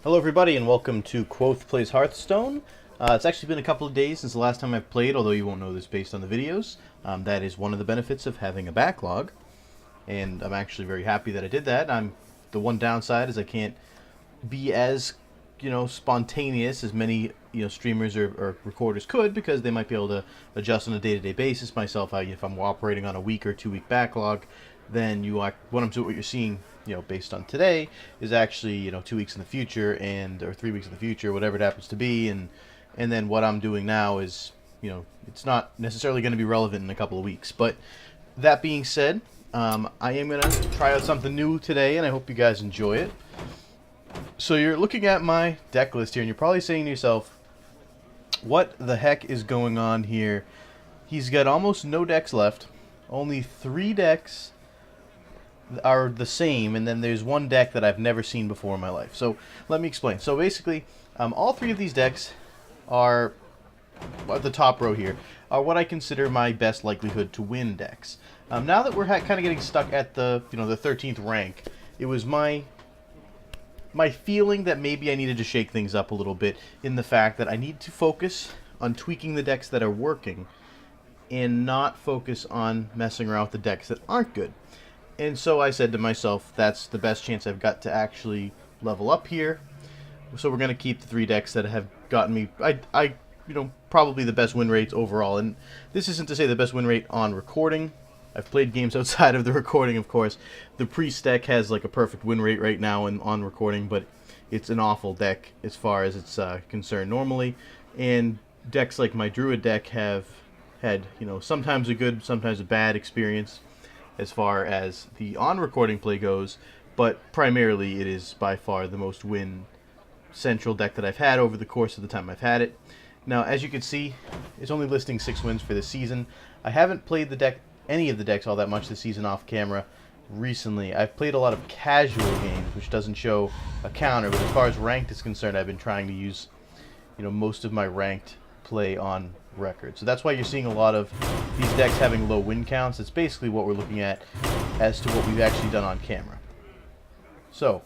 Hello everybody and welcome to CoolKvothe Plays Hearthstone. It's actually been a couple of days since the last time I've played, although you won't know this based on the videos. That is one of the benefits of having a backlog, and I'm actually very happy that I did that. The one downside is I can't be as, spontaneous as many, streamers or recorders could, because they might be able to adjust on a day-to-day basis. Myself, if I'm operating on a week or 2 week backlog, then what you're seeing, based on today, is actually 2 weeks in the future or 3 weeks in the future, whatever it happens to be, and then what I'm doing now is, it's not necessarily going to be relevant in a couple of weeks. But that being said, I am going to try out something new today, and I hope you guys enjoy it. So you're looking at my deck list here, and you're probably saying to yourself, what the heck is going on here? He's got almost no decks left. Only 3 decks are the same, and then there's one deck that I've never seen before in my life. So let me explain. So basically, all 3 of these decks are, at the top row here, are what I consider my best likelihood to win decks. Now that we're kind of getting stuck at the the 13th rank, it was my feeling that maybe I needed to shake things up a little bit, in the fact that I need to focus on tweaking the decks that are working and not focus on messing around with the decks that aren't good. And so I said to myself, that's the best chance I've got to actually level up here. So we're going to keep the 3 decks that have gotten me, probably the best win rates overall. And this isn't to say the best win rate on recording. I've played games outside of the recording, of course. The Priest deck has like a perfect win rate right now on recording, but it's an awful deck as far as it's concerned normally. And decks like my Druid deck have had, sometimes a good, sometimes a bad experience as far as the on-recording play goes, but primarily it is by far the most win-central deck that I've had over the course of the time I've had it. Now, as you can see, it's only listing 6 wins for this season. I haven't played any of the decks all that much this season off camera recently. I've played a lot of casual games, which doesn't show a counter, but as far as ranked is concerned, I've been trying to use, most of my ranked play on record. So that's why you're seeing a lot of these decks having low win counts. It's basically what we're looking at as to what we've actually done on camera. So,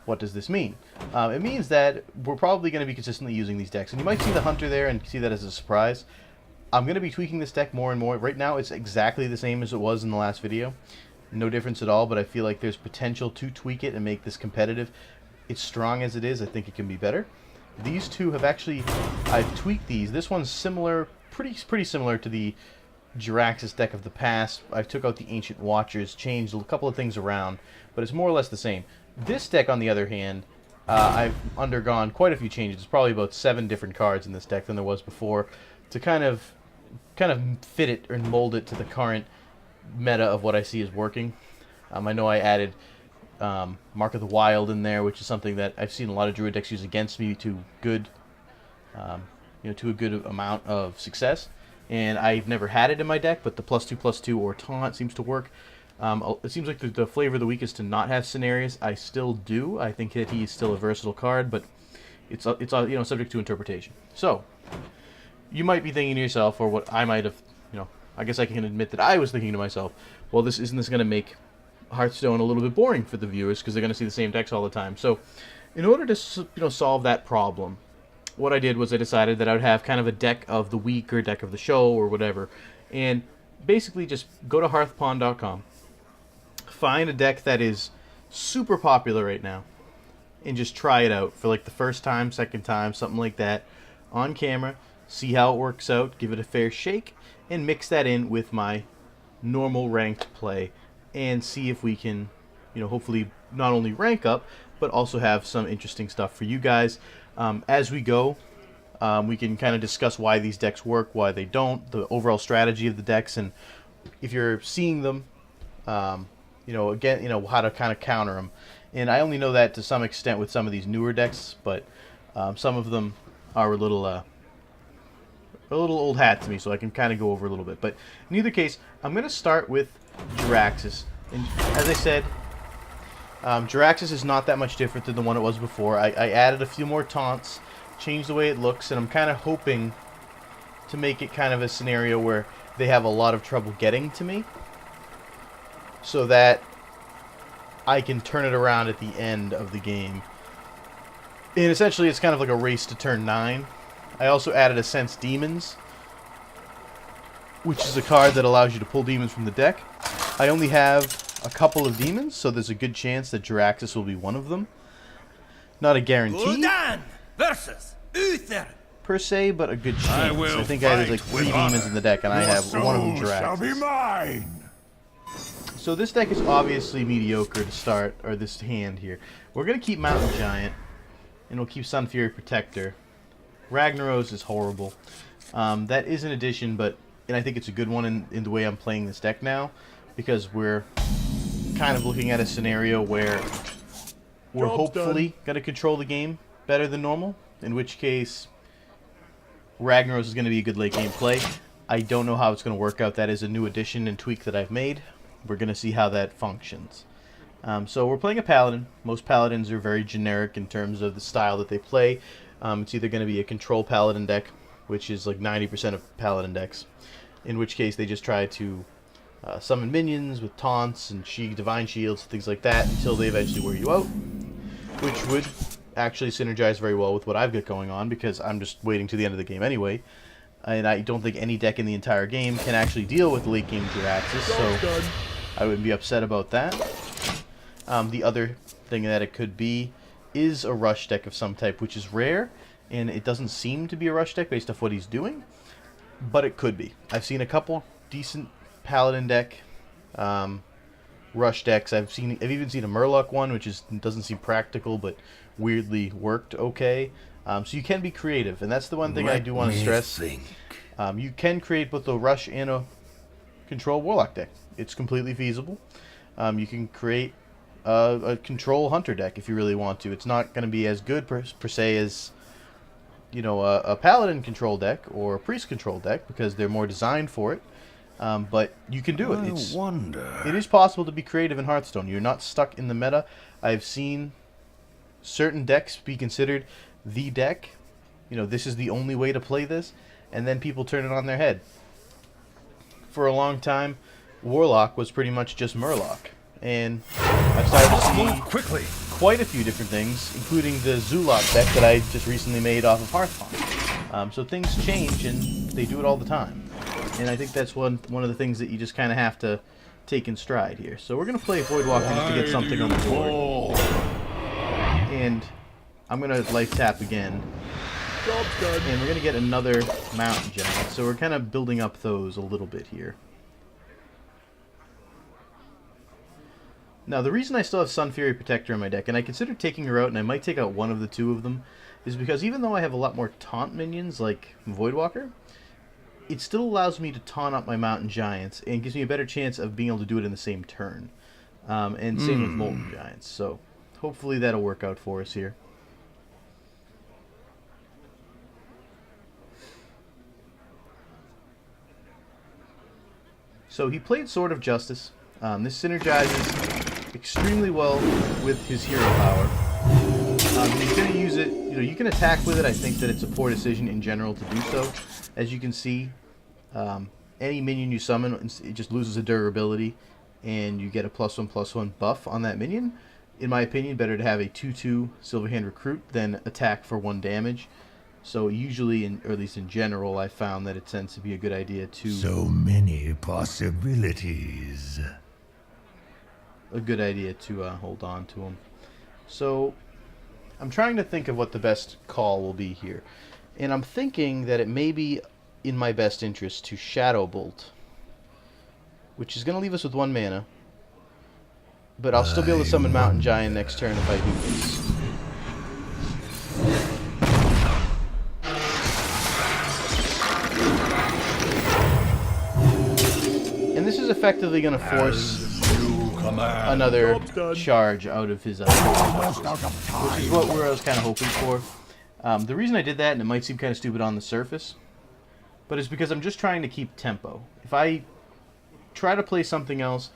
what does this mean? It means that we're probably going to be consistently using these decks. And you might see the Hunter there and see that as a surprise. I'm going to be tweaking this deck more and more. Right now it's exactly the same as it was in the last video. No difference at all, but I feel like there's potential to tweak it and make this competitive. It's strong as it is. I think it can be better. These 2 have actually, I've tweaked these. This one's similar, pretty similar to the Jiraxxus deck of the past. I took out the Ancient Watchers, changed a couple of things around, but it's more or less the same. This deck, on the other hand, I've undergone quite a few changes. There's probably about 7 different cards in this deck than there was before, to kind of fit it and mold it to the current meta of what I see is working. I know I added Mark of the Wild in there, which is something that I've seen a lot of Druid decks use against me to a good amount of success. And I've never had it in my deck, but the +2/+2 or taunt seems to work. It seems like the flavor of the week is to not have Scenarius. I still do. I think that he's still a versatile card, but it's subject to interpretation. So you might be thinking to yourself, or what I might have, I guess I can admit that I was thinking to myself, well, isn't this going to make Hearthstone a little bit boring for the viewers, because they're going to see the same decks all the time? So in order to solve that problem, what I did was I decided that I would have kind of a deck of the week or deck of the show or whatever, and basically just go to hearthpond.com, find a deck that is super popular right now, and just try it out for like the first time, second time, something like that, on camera, see how it works out, give it a fair shake, and mix that in with my normal ranked play, and see if we can, hopefully not only rank up, but also have some interesting stuff for you guys. As we go, we can kind of discuss why these decks work, why they don't, the overall strategy of the decks, and if you're seeing them, again, how to kind of counter them. And I only know that to some extent with some of these newer decks, but some of them are a little old hat to me, so I can kind of go over a little bit. But in either case, I'm going to start with Jiraxxus. And as I said, Jiraxxus is not that much different than the one it was before. I added a few more taunts, changed the way it looks, and I'm kind of hoping to make it kind of a scenario where they have a lot of trouble getting to me, so that I can turn it around at the end of the game And essentially, it's kind of like a race to turn 9. I also added a Sense Demons, which is a card that allows you to pull demons from the deck. I only have a couple of demons, so there's a good chance that Jiraxis will be one of them. Not a guarantee versus Uther per se, but a good chance. I think I have like 3 demons in the deck, and I have one of them Jiraxis. So this deck is obviously mediocre to start, or this hand here. We're going to keep Mountain Giant, and we'll keep Sun Fury Protector. Ragnaros is horrible. That is an addition, and I think it's a good one in the way I'm playing this deck now, because we're kind of looking at a scenario where we're hopefully going to control the game better than normal, in which case Ragnaros is going to be a good late game play. I don't know how it's going to work out. That is a new addition and tweak that I've made. We're going to see how that functions. So we're playing a Paladin. Most Paladins are very generic in terms of the style that they play. It's either going to be a control Paladin deck, which is like 90% of Paladin decks, in which case they just try to summon minions with taunts and divine shields, things like that, until they eventually wear you out, which would actually synergize very well with what I've got going on, because I'm just waiting to the end of the game anyway. And I don't think any deck in the entire game can actually deal with late game Jiraxis, so I wouldn't be upset about that. The other thing that it could be is a rush deck of some type, which is rare, and it doesn't seem to be a rush deck based off what he's doing, but it could be. I've seen a couple decent Paladin deck rush decks. I've even seen a Murloc one, which doesn't seem practical, but weirdly worked okay. So you can be creative, and that's the one thing I do want to stress. You can create both a rush and a control Warlock deck. It's completely feasible. You can create a control Hunter deck if you really want to. It's not going to be as good per se as, you know, a Paladin control deck or a Priest control deck, because they're more designed for it. But you can do it. It is possible to be creative in Hearthstone. You're not stuck in the meta. I've seen certain decks be considered the deck. You know, this is the only way to play this, and then people turn it on their head. For a long time, Warlock was pretty much just Murloc, and I've started to see quite a few different things, including the Zoolock deck that I just recently made off of Hearthstone. So things change, and they do it all the time. And I think that's one of the things that you just kind of have to take in stride here. So we're going to play Voidwalker just to get something on the board. And I'm going to life tap again. And we're going to get another Mountain Giant. So we're kind of building up those a little bit here. Now, the reason I still have Sun Fury Protector in my deck, and I consider taking her out, and I might take out one of the 2 of them, is because even though I have a lot more taunt minions like Voidwalker, it still allows me to taunt up my Mountain Giants and gives me a better chance of being able to do it in the same turn. And same with Molten Giants. So hopefully that'll work out for us here. So he played Sword of Justice. This synergizes extremely well with his hero power. He's going to use it, you know, you can attack with it. I think that it's a poor decision in general to do so. As you can see, any minion you summon, it just loses a durability, and you get a +1/+1 buff on that minion. In my opinion, better to have a 2/2 Silverhand Recruit than attack for 1 damage. So usually, or at least in general, I found that it tends to be a good idea to... So many possibilities. A good idea to hold on to them. So I'm trying to think of what the best call will be here. And I'm thinking that it may be in my best interest to Shadow Bolt, which is going to leave us with 1 mana. But I'll still be able to summon Mountain Giant next turn if I do this. And this is effectively going to force another charge out of his which is what I was kind of hoping for. The reason I did that, and it might seem kind of stupid on the surface, but it's because I'm just trying to keep tempo. If I try to play something else,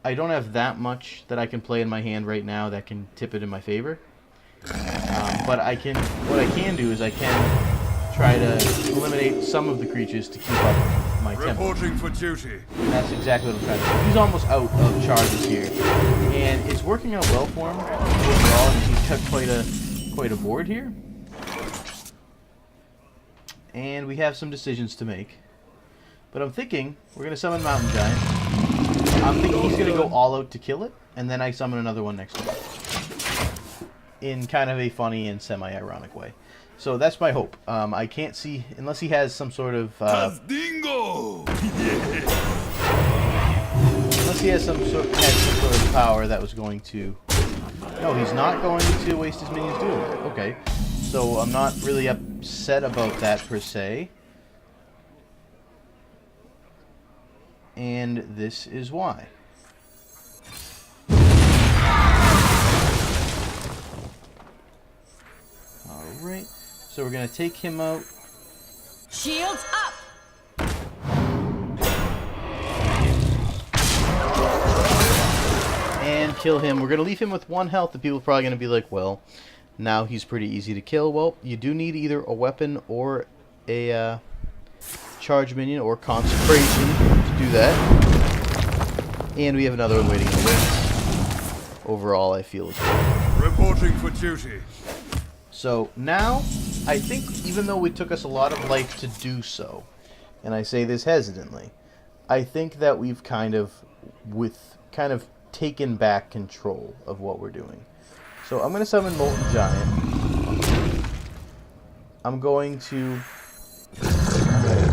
I don't have that much that I can play in my hand right now that can tip it in my favor. But what I can do is I can try to eliminate some of the creatures to keep up my tempo. Reporting for duty. And that's exactly what I'm trying to do. He's almost out of charges here, and it's working out well for him overall. And he's got quite a board here. And we have some decisions to make. But I'm thinking we're going to summon Mountain Giant. I'm thinking he's going to go all out to kill it, and then I summon another one next turn. In kind of a funny and semi-ironic way. So that's my hope. I can't see, unless he has some sort of... Dingo! unless he has some sort of power that was going to... No, he's not going to waste his minions doing it. Okay. So I'm not really upset about that per se. And this is why. Alright. So we're going to take him out. Shields up! And kill him. We're going to leave him with 1 health. The people are probably going to be like, well, now he's pretty easy to kill. Well, you do need either a weapon or a charge minion or consecration to do that. And we have another one waiting in the wings. Overall, I feel it's good. Reporting for duty. So now, I think even though it took us a lot of life to do so, and I say this hesitantly, I think that we've kind of taken back control of what we're doing. So I'm going to summon Molten Giant. I'm going to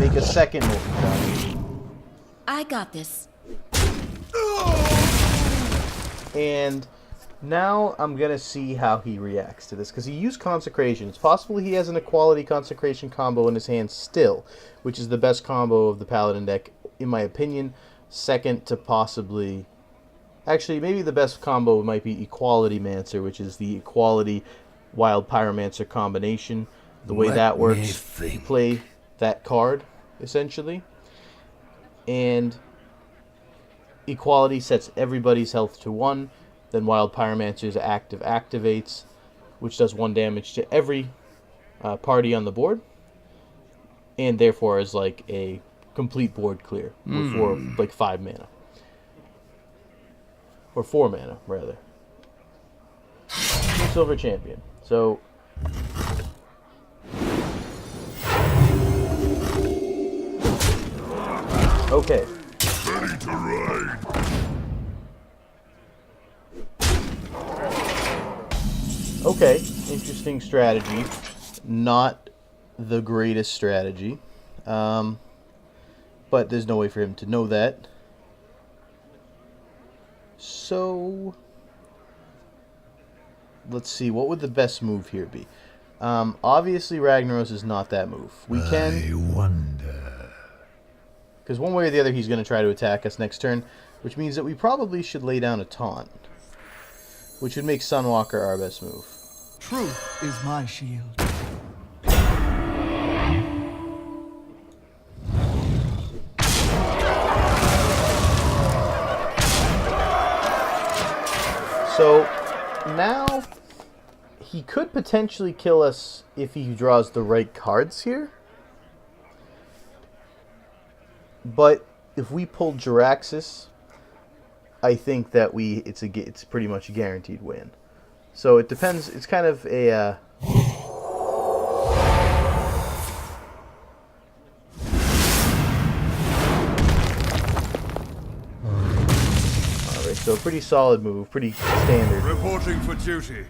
make a second Molten Giant. I got this. And now I'm going to see how he reacts to this, because he used Consecration. It's possible he has an Equality Consecration combo in his hand still, which is the best combo of the Paladin deck, in my opinion. Second to possibly... Actually, maybe the best combo might be Equality Mancer, which is the Equality Wild Pyromancer combination. The way that works, you play that card, essentially. And Equality sets everybody's health to 1. Then Wild Pyromancer's active activates, which does 1 damage to every party on the board. And therefore is like a complete board clear for like 5 mana. Or 4 mana, rather. Silver Champion. So... Okay. Ready to ride. Okay, interesting strategy. Not the greatest strategy. But there's no way for him to know that. So... Let's see, what would the best move here be? Obviously Ragnaros is not that move. We can... I wonder. Because one way or the other he's going to try to attack us next turn, which means that we probably should lay down a taunt. Which would make Sunwalker our best move. Truth is my shield. So, now, he could potentially kill us if he draws the right cards here. But if we pull Jiraxis, I think that it's pretty much a guaranteed win. So it depends. It's kind of a Alright, so a pretty solid move, pretty standard. Reporting for duty.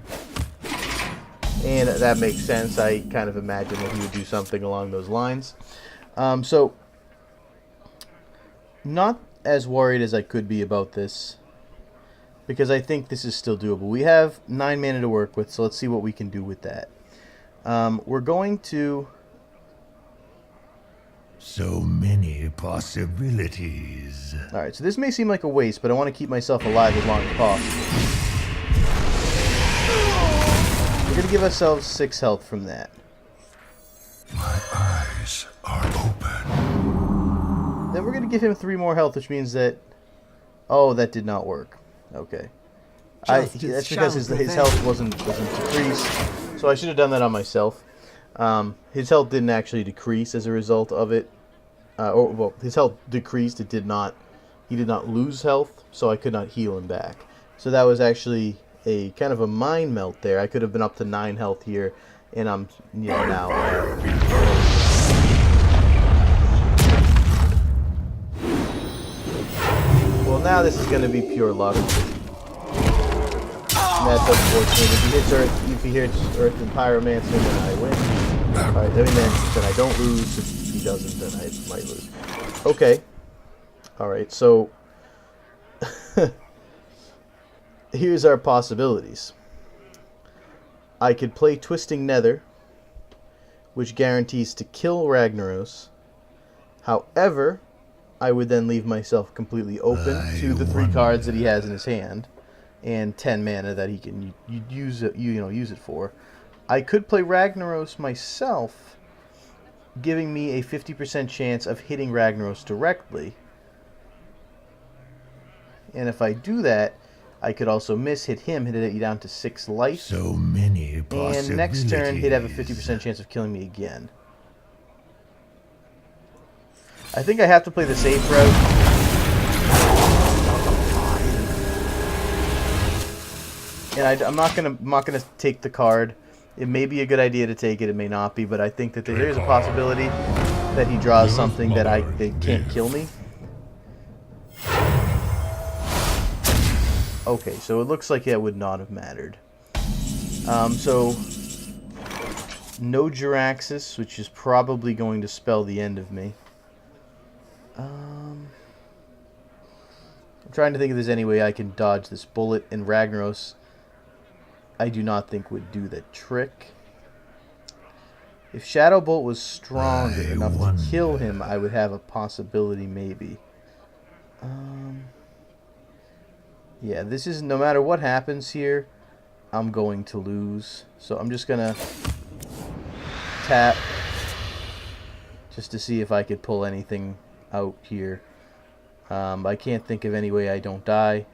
And that makes sense. I kind of imagine that he would do something along those lines. So, not as worried as I could be about this, because I think this is still doable. We have 9 mana to work with, so let's see what we can do with that. We're going to... So many possibilities. Alright, so this may seem like a waste, but I want to keep myself alive as long as possible. We're going to give ourselves 6 health from that. My eyes are open. Then we're going to give him 3 more health, which means that... Oh, that did not work. Okay. That's because his health wasn't decreased. So I should have done that on myself. His health didn't actually decrease as a result of it. Well, his health decreased. He did not lose health, so I could not heal him back. So that was actually a kind of a mind melt there. I could have been up to 9 health here, and I'm now. Well, now this is going to be pure luck. And that's unfortunate. If he hits Earth and Pyromancer, then I win. Alright, then I don't lose. If he doesn't, then I might lose. Okay. Alright, so here's our possibilities. I could play Twisting Nether, which guarantees to kill Ragnaros. However, I would then leave myself completely open to the 3 cards that he has in his hand, and 10 mana that he can use it for. I could play Ragnaros myself, giving me a 50% chance of hitting Ragnaros directly. And if I do that, I could also hit him, hit it down to 6 life. So many possibilities. And next turn, he'd have a 50% chance of killing me again. I think I have to play the safe route. And I'm not gonna take the card. It may be a good idea to take it. It may not be, but I think that there is a possibility that he draws something that can't kill me. Okay, so it looks like that would not have mattered. So no Jiraxis, which is probably going to spell the end of me. I'm trying to think if there's any way I can dodge this bullet, and Ragnaros I do not think would do the trick. If Shadow Bolt was strong enough to kill him, I would have a possibility maybe. Yeah, this is, no matter what happens here, I'm going to lose. So I'm just gonna tap just to see if I could pull anything out here. I can't think of any way I don't die,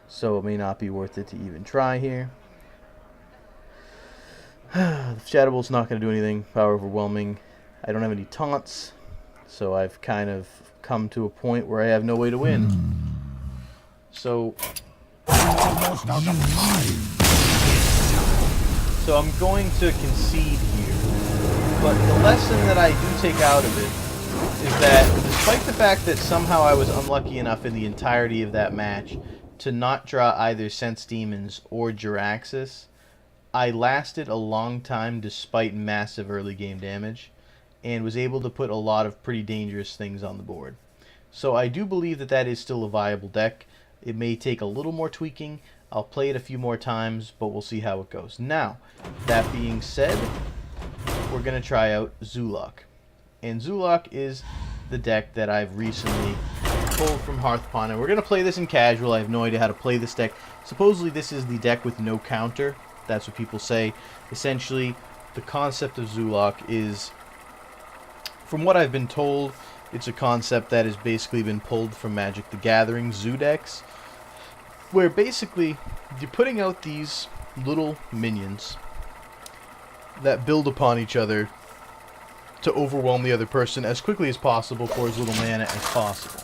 so it may not be worth it to even try here. Shadow Bolt's not going to do anything. Power Overwhelming. I don't have any taunts, so I've kind of come to a point where I have no way to win. So I'm going to concede here. But the lesson that I do take out of it is that despite the fact that somehow I was unlucky enough in the entirety of that match to not draw either Sense Demons or Jiraxis, I lasted a long time despite massive early game damage and was able to put a lot of pretty dangerous things on the board. So I do believe that that is still a viable deck. It may take a little more tweaking. I'll play it a few more times, but we'll see how it goes. Now, that being said, we're going to try out Zoolock. And Zoolock is the deck that I've recently pulled from Hearthstone. And we're going to play this in casual. I have no idea how to play this deck. Supposedly this is the deck with no counter. That's what people say. Essentially, the concept of Zoolock is, from what I've been told, it's a concept that has basically been pulled from Magic the Gathering Zoo decks, where basically you're putting out these little minions that build upon each other to overwhelm the other person as quickly as possible for as little mana as possible.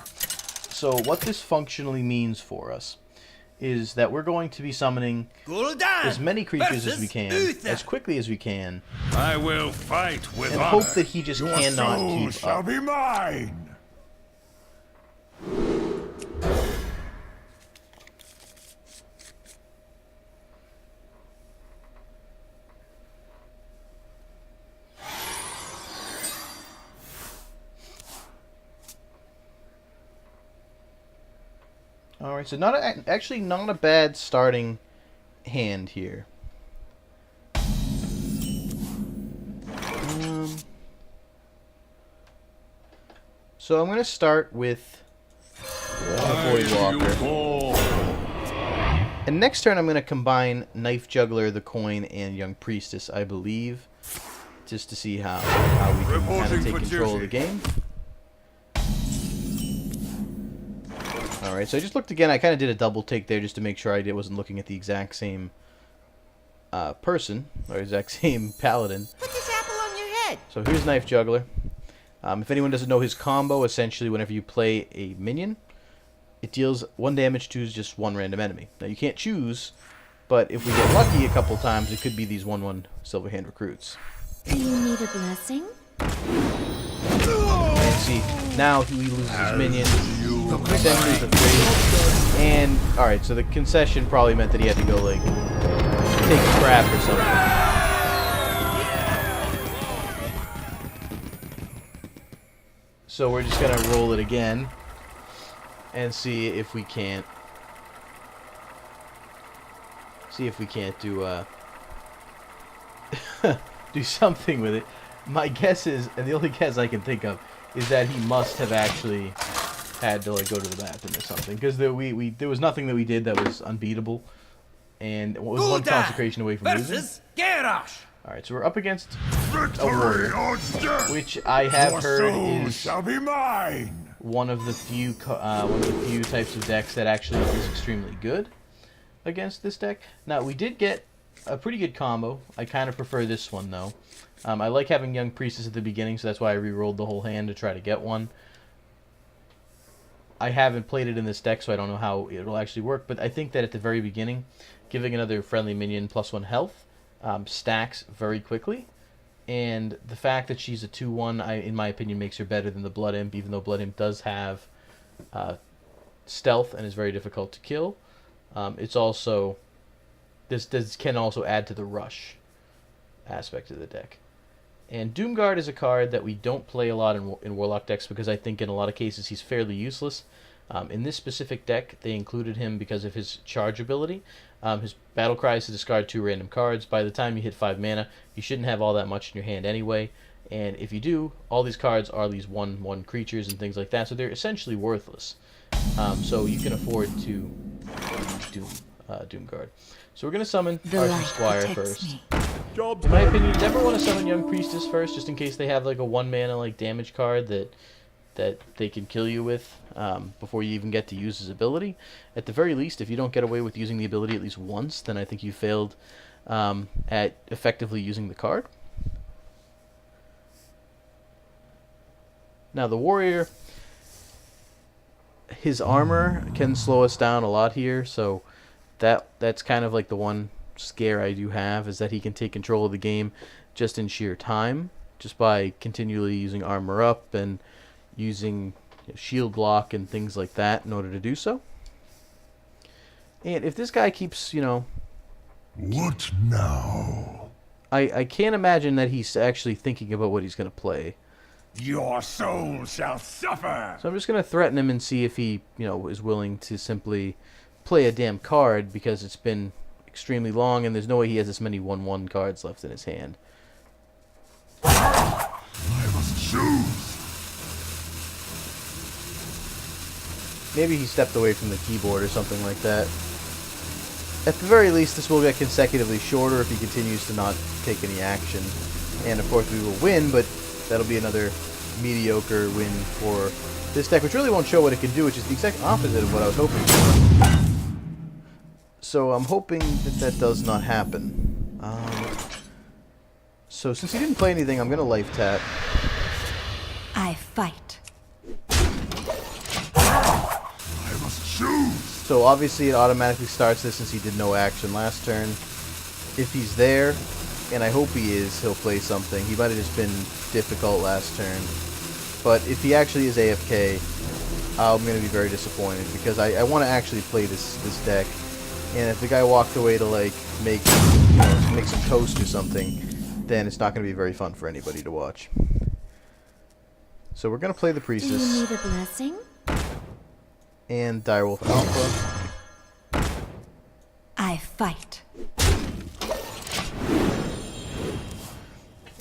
So what this functionally means for us is that we're going to be summoning as many creatures as we can, as quickly as we can, I will fight with and honor. hope that he just cannot Soul keep shall up. be mine. Alright, so actually not a bad starting hand here. So I'm going to start with Voidwalker. And next turn I'm going to combine Knife Juggler, the Coin, and Young Priestess, I believe, just to see how we can kind of take control of the game. Alright, so I just looked again. I kind of did a double take there just to make sure I wasn't looking at the exact same person, or exact same paladin. Put this apple on your head. So here's Knife Juggler. If anyone doesn't know his combo, essentially whenever you play a minion, it deals 1 damage to just one random enemy. Now you can't choose But if we get lucky a couple times, it could be these 1/1 Silverhand recruits. Do you need a blessing? And see, now he loses his minions. Then loses the 3. And, alright, so the concession probably meant that he had to go, like, take a crap or something. So we're just gonna roll it again and see if we can't do do something with it. My guess is, and the only guess I can think of, is that he must have actually had to like go to the bathroom or something, because there was nothing that we did that was unbeatable, and it was one consecration away from losing. Alright, so we're up against a warrior, which I have heard is shall be mine. one of the few types of decks that actually is extremely good against this deck. Now, we did get a pretty good combo. I kind of prefer this one, though. I like having Young Priestess at the beginning, so that's why I re-rolled the whole hand to try to get one. I haven't played it in this deck, so I don't know how it'll actually work, but I think that at the very beginning, giving another friendly minion +1 health stacks very quickly, and the fact that she's a 2/1, in my opinion, makes her better than the Blood Imp, even though Blood Imp does have stealth and is very difficult to kill. It's also this can also add to the rush aspect of the deck. And Doomguard is a card that we don't play a lot in Warlock decks, because I think in a lot of cases he's fairly useless. In this specific deck, they included him because of his charge ability. His battle cry is to discard 2 random cards. By the time you hit 5 mana, you shouldn't have all that much in your hand anyway. And if you do, all these cards are these 1/1 creatures and things like that, so they're essentially worthless. So you can afford to Doomguard. So we're going to summon Archer Squire first. In my opinion, you never want to summon Young Priestess first, just in case they have like a 1-mana like damage card that they can kill you with before you even get to use his ability. At the very least, if you don't get away with using the ability at least once, then I think you failed at effectively using the card. Now the warrior, his armor can slow us down a lot here, so that's kind of like the one scare I do have, is that he can take control of the game just in sheer time, just by continually using armor up and using shield block and things like that in order to do so. And if this guy keeps, What now? I can't imagine that he's actually thinking about what he's going to play. Your soul shall suffer. So I'm just going to threaten him and see if he, is willing to simply play a damn card, because it's been extremely long and there's no way he has this many 1/1 cards left in his hand. I must choose. Maybe he stepped away from the keyboard or something like that. At the very least, this will get consecutively shorter if he continues to not take any action. And of course we will win, but that'll be another mediocre win for this deck, which really won't show what it can do, which is the exact opposite of what I was hoping for. So I'm hoping that does not happen. So since he didn't play anything, I'm going to life tap. I fight. I must choose. So obviously it automatically starts this since he did no action last turn. If he's there, and I hope he is, he'll play something. He might have just been difficult last turn. But if he actually is AFK, I'm going to be very disappointed, because I want to actually play this deck. And if the guy walked away to like make some toast or something, then it's not going to be very fun for anybody to watch. So we're going to play the Do Priestess you need a blessing? and Direwolf Alpha. I fight.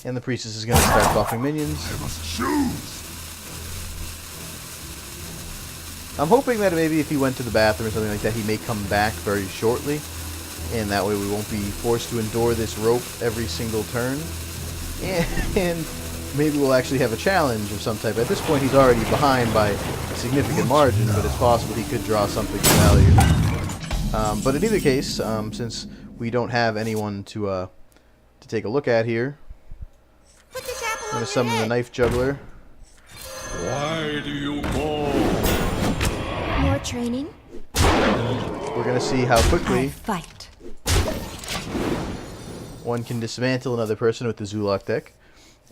And the Priestess is going to start buffing minions. I must choose. I'm hoping that maybe if he went to the bathroom or something like that, he may come back very shortly. And that way we won't be forced to endure this rope every single turn. And maybe we'll actually have a challenge of some type. At this point, he's already behind by a significant margin, but it's possible he could draw something of value. But in either case, since we don't have anyone to take a look at here, Put this apple I'm on going your to summon the head. Knife Juggler. Why do you call? More training. We're going to see how I quickly fight. one can dismantle another person with the Zoolock deck.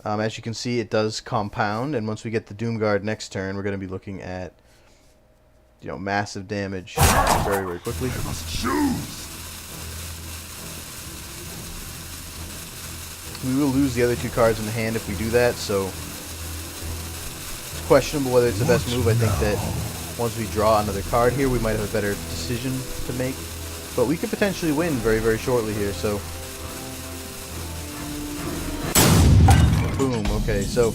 As you can see, it does compound, and once we get the Doomguard next turn, we're going to be looking at, you know, massive damage very, very quickly. I must choose. We will lose the other 2 cards in the hand if we do that, so it's questionable whether it's the best move. I think that once we draw another card here, we might have a better decision to make. But we could potentially win very, very shortly here, so... Boom, okay, so...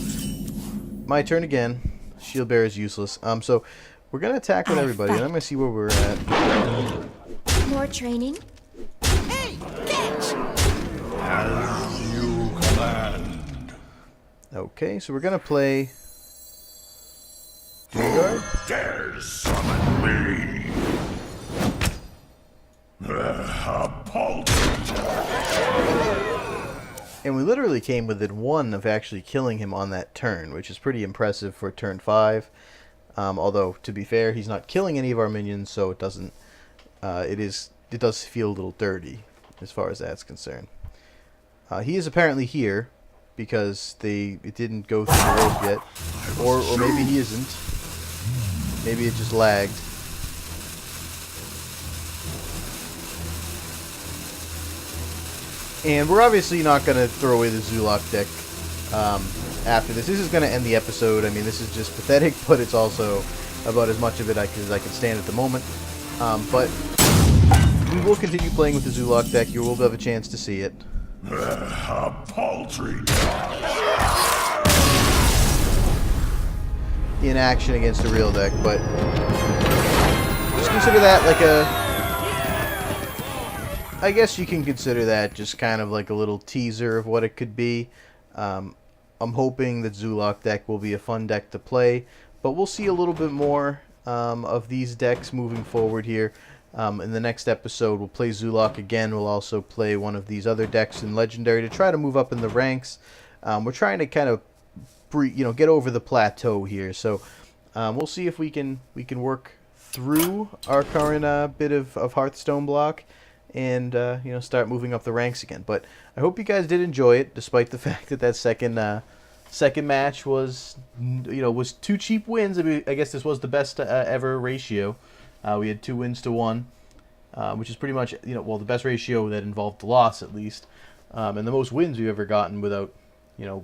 My turn again. Shield Bearer is useless. So, we're going to attack with everybody, and I'm going to see where we're at. More training? As you command. Okay, so we're going to play... Doomguard. Dare summon me. A paltry. And we literally came within 1 of actually killing him on that turn, which is pretty impressive for turn 5. Although, to be fair, he's not killing any of our minions, so it doesn't... it does feel a little dirty, as far as that's concerned. He is apparently here, because it didn't go through the rope yet. Or maybe he isn't. Maybe it just lagged. And we're obviously not going to throw away the Zoolock deck after this. This is going to end the episode. I mean, this is just pathetic, but it's also about as much of it as I can stand at the moment. But we will continue playing with the Zoolock deck. You will have a chance to see it. A paltry. In action against a real deck, but just consider that like I guess you can consider that just kind of like a little teaser of what it could be. I'm hoping that Zoolock deck will be a fun deck to play, but we'll see a little bit more of these decks moving forward here. In the next episode, we'll play Zoolock again. We'll also play one of these other decks in Legendary to try to move up in the ranks. We're trying to kind of get over the plateau here, so we'll see if we can work through our current bit of Hearthstone block and start moving up the ranks again. But I hope you guys did enjoy it, despite the fact that second match was 2 cheap wins. I mean, I guess this was the best ever ratio. We had 2 wins to 1, which is pretty much the best ratio that involved the loss at least, and the most wins we've ever gotten without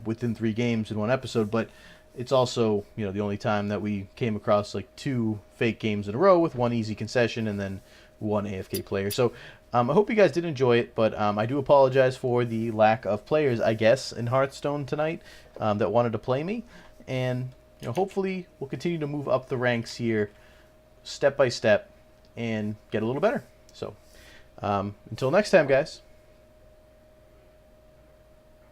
within 3 games in one episode. But it's also the only time that we came across like 2 fake games in a row with 1 easy concession and then 1 AFK player. So I hope you guys did enjoy it, but I do apologize for the lack of players, I guess, in Hearthstone tonight that wanted to play me, and hopefully we'll continue to move up the ranks here step by step and get a little better. So until next time, guys.